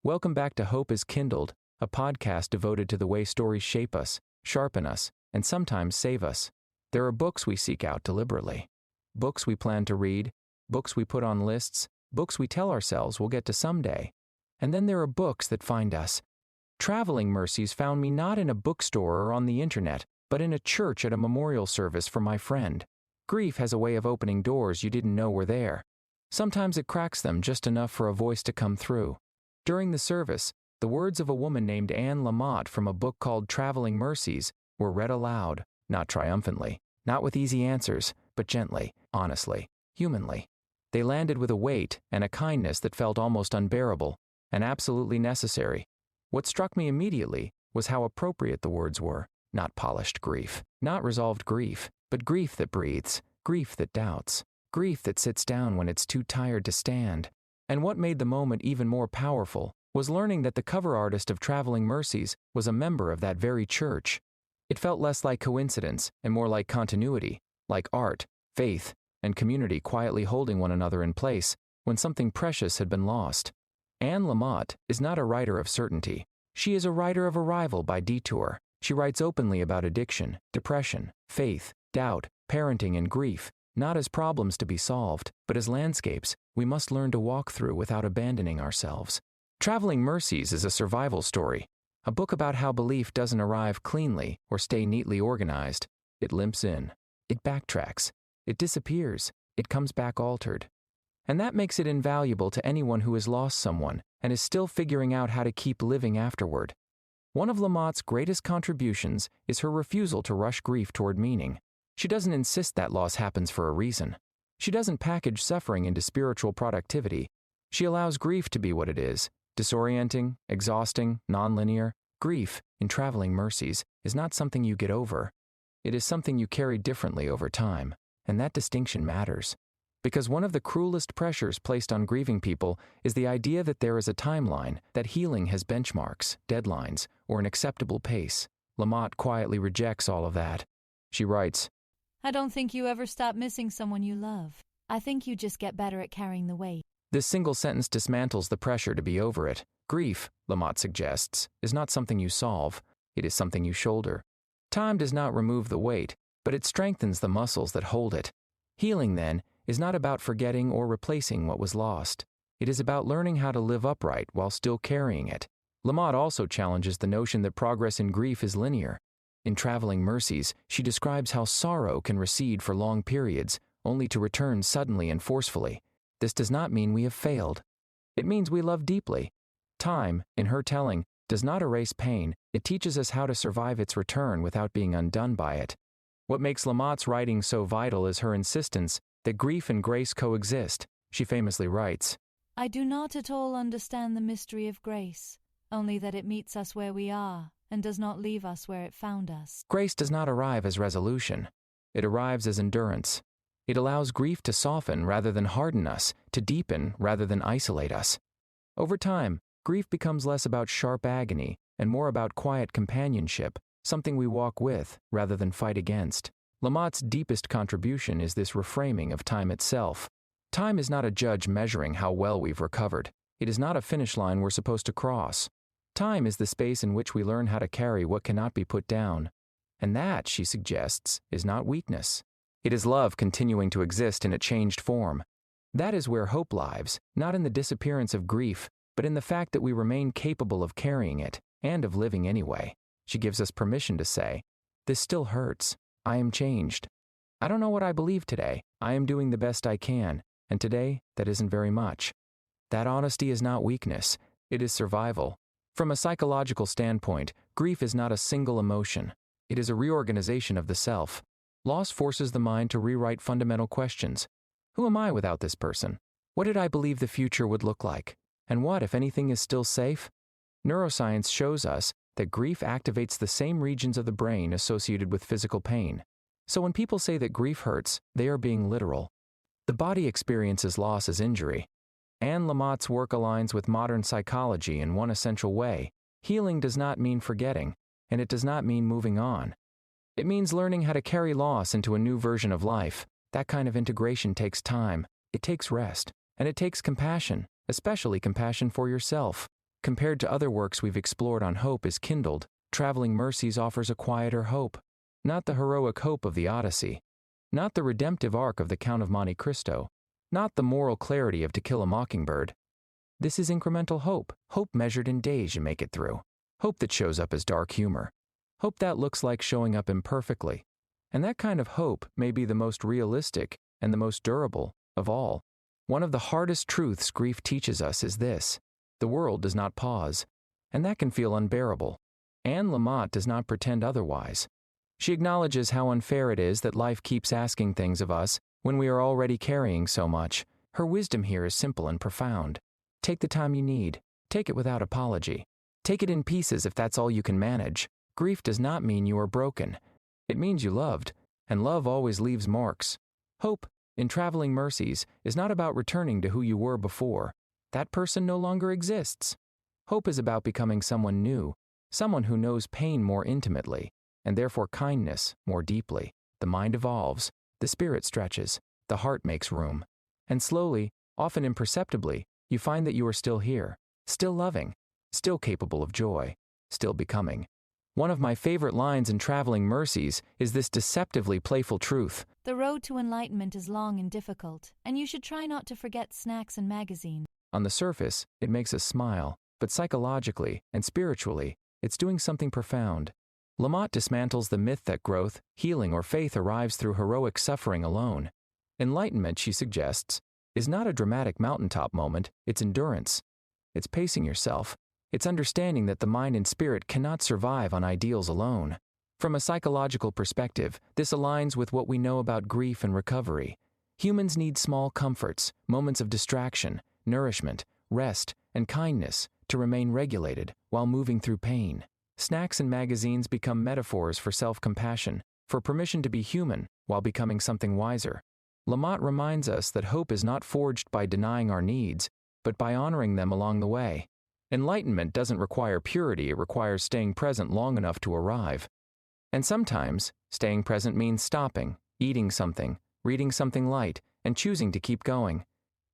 Welcome back to Hope is Kindled, a podcast devoted to the way stories shape us, sharpen us, and sometimes save us. There are books we seek out deliberately. Books we plan to read, books we put on lists, books we tell ourselves we'll get to someday. And then there are books that find us. Traveling Mercies found me not in a bookstore or on the internet, but in a church at a memorial service for my friend. Grief has a way of opening doors you didn't know were there. Sometimes it cracks them just enough for a voice to come through. During the service, the words of a woman named Anne Lamott from a book called Traveling Mercies were read aloud, not triumphantly, not with easy answers, but gently, honestly, humanly. They landed with a weight and a kindness that felt almost unbearable, and absolutely necessary. What struck me immediately was how appropriate the words were. Not polished grief, not resolved grief, but grief that breathes, grief that doubts, grief that sits down when it's too tired to stand. And what made the moment even more powerful was learning that the cover artist of Traveling Mercies was a member of that very church. It felt less like coincidence and more like continuity, like art, faith, and community quietly holding one another in place when something precious had been lost. Anne Lamott is not a writer of certainty. She is a writer of arrival by detour. She writes openly about addiction, depression, faith, doubt, parenting, and grief, not as problems to be solved, but as landscapes we must learn to walk through without abandoning ourselves. Traveling Mercies is a survival story, a book about how belief doesn't arrive cleanly or stay neatly organized. It limps in, it backtracks, it disappears, it comes back altered. And that makes it invaluable to anyone who has lost someone and is still figuring out how to keep living afterward. One of Lamott's greatest contributions is her refusal to rush grief toward meaning. She doesn't insist that loss happens for a reason. She doesn't package suffering into spiritual productivity. She allows grief to be what it is, disorienting, exhausting, nonlinear. Grief, in Traveling Mercies, is not something you get over. It is something you carry differently over time, and that distinction matters. Because one of the cruelest pressures placed on grieving people is the idea that there is a timeline, that healing has benchmarks, deadlines, or an acceptable pace. Lamott quietly rejects all of that. She writes, I don't think you ever stop missing someone you love. I think you just get better at carrying the weight. This single sentence dismantles the pressure to be over it. Grief, Lamott suggests, is not something you solve. It is something you shoulder. Time does not remove the weight, but it strengthens the muscles that hold it. Healing, then, is not about forgetting or replacing what was lost. It is about learning how to live upright while still carrying it. Lamott also challenges the notion that progress in grief is linear. In Traveling Mercies, she describes how sorrow can recede for long periods, only to return suddenly and forcefully. This does not mean we have failed. It means we love deeply. Time, in her telling, does not erase pain. It teaches us how to survive its return without being undone by it. What makes Lamott's writing so vital is her insistence that grief and grace coexist. She famously writes, I do not at all understand the mystery of grace, only that it meets us where we are and does not leave us where it found us. Grace does not arrive as resolution. It arrives as endurance. It allows grief to soften rather than harden us, to deepen rather than isolate us. Over time, grief becomes less about sharp agony and more about quiet companionship, something we walk with rather than fight against. Lamott's deepest contribution is this reframing of time itself. Time is not a judge measuring how well we've recovered. It is not a finish line we're supposed to cross. Time is the space in which we learn how to carry what cannot be put down. And that, she suggests, is not weakness. It is love continuing to exist in a changed form. That is where hope lives, not in the disappearance of grief, but in the fact that we remain capable of carrying it, and of living anyway. She gives us permission to say, this still hurts. I am changed. I don't know what I believe today. I am doing the best I can, and today, that isn't very much. That honesty is not weakness. It is survival. From a psychological standpoint, grief is not a single emotion. It is a reorganization of the self. Loss forces the mind to rewrite fundamental questions. Who am I without this person? What did I believe the future would look like? And what, if anything, is still safe? Neuroscience shows us that grief activates the same regions of the brain associated with physical pain. So when people say that grief hurts, they are being literal. The body experiences loss as injury. Anne Lamott's work aligns with modern psychology in one essential way. Healing does not mean forgetting, and it does not mean moving on. It means learning how to carry loss into a new version of life. That kind of integration takes time, it takes rest, and it takes compassion, especially compassion for yourself. Compared to other works we've explored on hope as Kindled, Traveling Mercies offers a quieter hope. Not the heroic hope of the Odyssey. Not the redemptive arc of the Count of Monte Cristo. Not the moral clarity of To Kill a Mockingbird. This is incremental hope, hope measured in days you make it through. Hope that shows up as dark humor. Hope that looks like showing up imperfectly. And that kind of hope may be the most realistic and the most durable of all. One of the hardest truths grief teaches us is this: the world does not pause, and that can feel unbearable. Anne Lamott does not pretend otherwise. She acknowledges how unfair it is that life keeps asking things of us when we are already carrying so much. Her wisdom here is simple and profound. Take the time you need. Take it without apology. Take it in pieces if that's all you can manage. Grief does not mean you are broken. It means you loved, and love always leaves marks. Hope, in Traveling Mercies, is not about returning to who you were before. That person no longer exists. Hope is about becoming someone new, someone who knows pain more intimately, and therefore kindness more deeply. The mind evolves, the spirit stretches, the heart makes room. And slowly, often imperceptibly, you find that you are still here, still loving, still capable of joy, still becoming. One of my favorite lines in Traveling Mercies is this deceptively playful truth. The road to enlightenment is long and difficult, and you should try not to forget snacks and magazines. On the surface, it makes us smile, but psychologically and spiritually, it's doing something profound. Lamott dismantles the myth that growth, healing, or faith arrives through heroic suffering alone. Enlightenment, she suggests, is not a dramatic mountaintop moment, it's endurance. It's pacing yourself. It's understanding that the mind and spirit cannot survive on ideals alone. From a psychological perspective, this aligns with what we know about grief and recovery. Humans need small comforts, moments of distraction, nourishment, rest, and kindness to remain regulated while moving through pain. Snacks and magazines become metaphors for self-compassion, for permission to be human while becoming something wiser. Lamott reminds us that hope is not forged by denying our needs, but by honoring them along the way. Enlightenment doesn't require purity, it requires staying present long enough to arrive. And sometimes, staying present means stopping, eating something, reading something light, and choosing to keep going.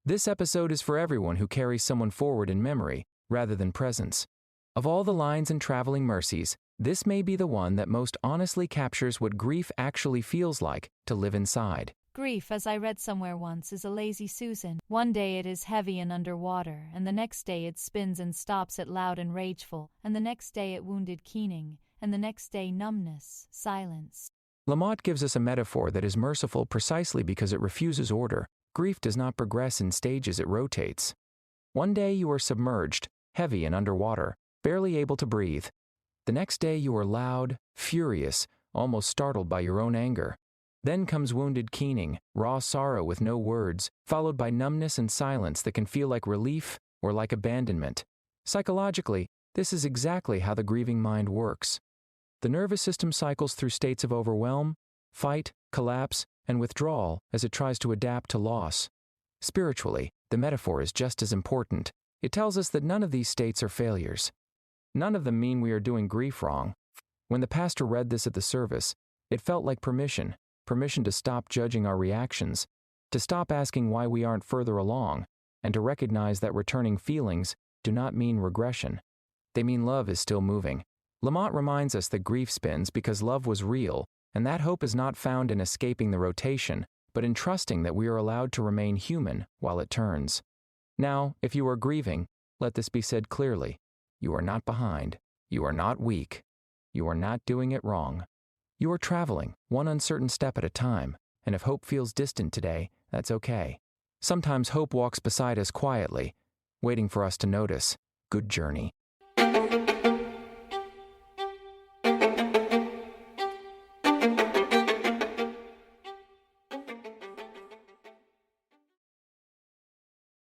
This episode is for everyone who carries someone forward in memory, rather than presence. Of all the lines in Traveling Mercies, this may be the one that most honestly captures what grief actually feels like to live inside. Grief, as I read somewhere once, is a lazy Susan. One day it is heavy and underwater, and the next day it spins and stops at loud and rageful, and the next day it wounded keening, and the next day numbness, silence. Lamott gives us a metaphor that is merciful precisely because it refuses order. Grief does not progress in stages, it rotates. One day you are submerged, heavy and underwater, barely able to breathe. The next day you are loud, furious, almost startled by your own anger. Then comes wounded keening, raw sorrow with no words, followed by numbness and silence that can feel like relief or like abandonment. Psychologically, this is exactly how the grieving mind works. The nervous system cycles through states of overwhelm, fight, collapse, and withdrawal as it tries to adapt to loss. Spiritually, the metaphor is just as important. It tells us that none of these states are failures. None of them mean we are doing grief wrong. When the pastor read this at the service, it felt like permission to stop judging our reactions, to stop asking why we aren't further along, and to recognize that returning feelings do not mean regression. They mean love is still moving. Lamott reminds us that grief spins because love was real, and that hope is not found in escaping the rotation, but in trusting that we are allowed to remain human while it turns. Now, if you are grieving, let this be said clearly. You are not behind. You are not weak. You are not doing it wrong. You are traveling, one uncertain step at a time, and if hope feels distant today, that's okay. Sometimes hope walks beside us quietly, waiting for us to notice. Good journey.